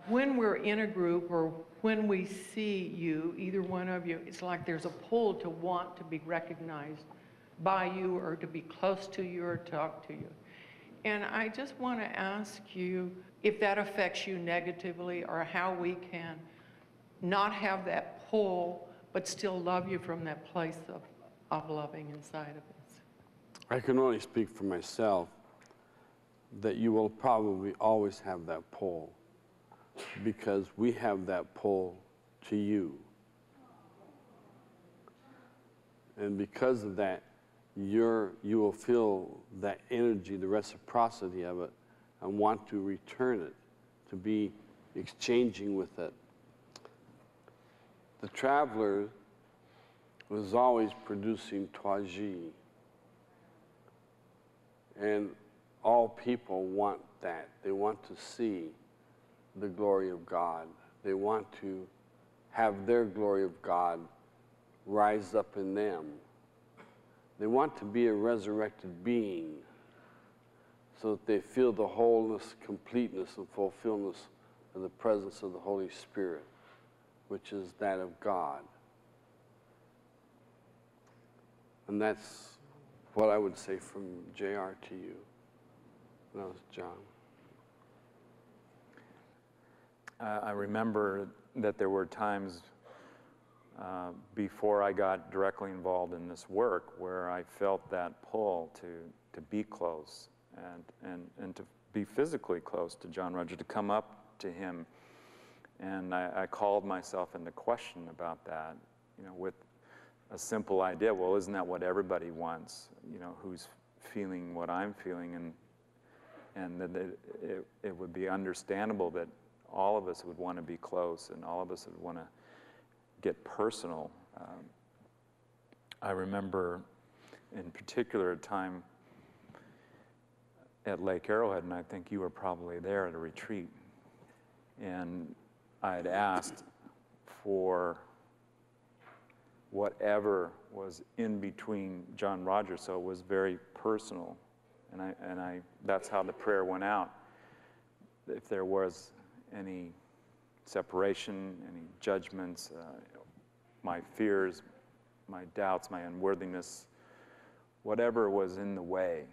when we're in a group or when we see you, either one of you, it's like there's a pull to want to be recognized by you or to be close to you or talk to you. And I just want to ask you if that affects you negatively or how we can not have that pull but still love you from that place of loving inside of us. I can only speak for myself that you will probably always have that pull because we have that pull to you. And because of that, you will feel that energy, the reciprocity of it, and want to return it, to be exchanging with it. The traveler was always producing Twaji. And all people want that. They want to see the glory of God. They want to have their glory of God rise up in them. They want to be a resurrected being so that they feel the wholeness, completeness, and fulfillment of the presence of the Holy Spirit, which is that of God. And that's what I would say from JR to you. And that was John. I remember that there were times before I got directly involved in this work where I felt that pull to be close and to be physically close to John Roger, to come up to him. And I called myself into question about that, you know, with a simple idea. Well, isn't that what everybody wants? You know, who's feeling what I'm feeling, and that it would be understandable that all of us would want to be close, and all of us would want to get personal. I remember, in particular, a time at Lake Arrowhead, and I think you were probably there at a retreat, and I had asked for whatever was in between John Roger, so it was very personal, and that's how the prayer went out. If there was any separation, any judgments, my fears, my doubts, my unworthiness, whatever was in the way,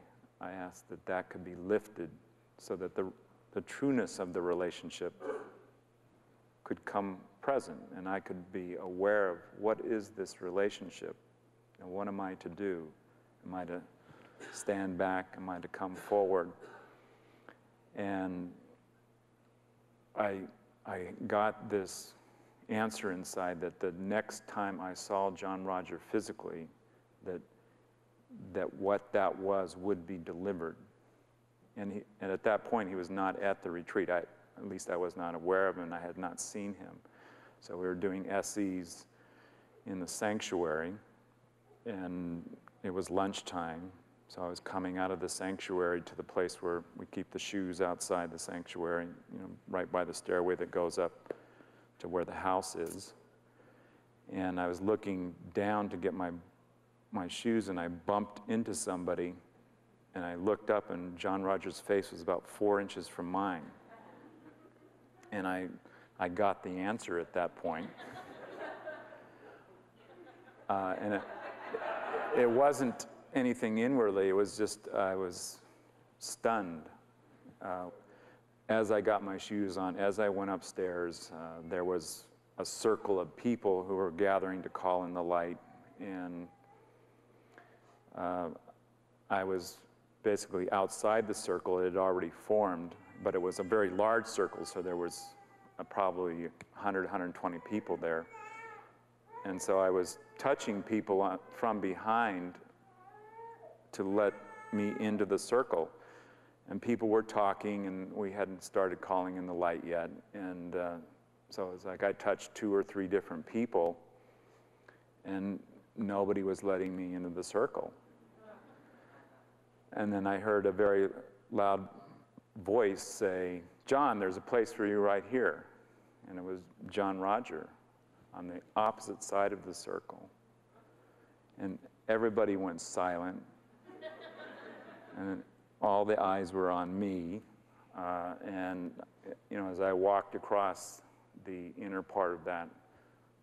I asked that that could be lifted so that the trueness of the relationship could come present, and I could be aware of what is this relationship, and what am I to do? Am I to stand back? Am I to come forward? And I got this answer inside that the next time I saw John Roger physically, that what that was would be delivered. And at that point, he was not at the retreat. At least I was not aware of him, and I had not seen him. So we were doing SEs in the sanctuary, and it was lunchtime. So I was coming out of the sanctuary to the place where we keep the shoes outside the sanctuary, you know, right by the stairway that goes up to where the house is. And I was looking down to get my shoes, and I bumped into somebody, and I looked up, and John Roger's face was about 4 inches from mine. And I got the answer at that point. And it wasn't anything inwardly, it was just, I was stunned. As I got my shoes on, as I went upstairs, there was a circle of people who were gathering to call in the light, and I was basically outside the circle. It had already formed, but it was a very large circle, so there was probably 100, 120 people there. And so I was touching people from behind to let me into the circle. And people were talking, and we hadn't started calling in the light yet. And so it was like I touched 2 or 3 different people, and nobody was letting me into the circle. And then I heard a very loud voice say, "John, there's a place for you right here." And it was John Roger on the opposite side of the circle. And everybody went silent. And then all the eyes were on me, And, as I walked across the inner part of that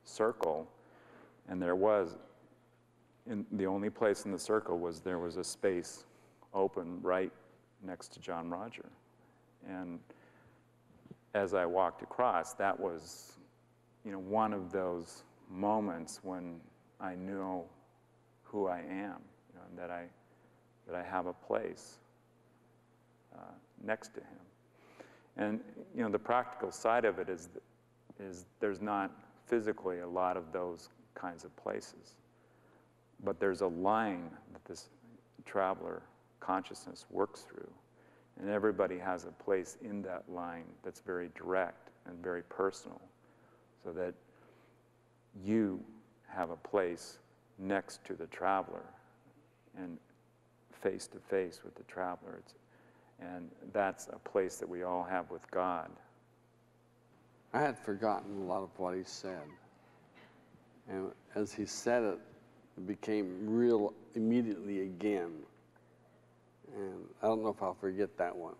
circle, and the only place in the circle there was a space open right next to John Roger. And as I walked across, that was, one of those moments when I knew who I am, and that I have a place next to him. And the practical side of it is there's not physically a lot of those kinds of places, but there's a line that this traveler consciousness works through, and everybody has a place in that line that's very direct and very personal, so that you have a place next to the traveler and face to face with the traveler. And that's a place that we all have with God. I had forgotten a lot of what he said. And as he said it, it became real immediately again. And I don't know if I'll forget that one.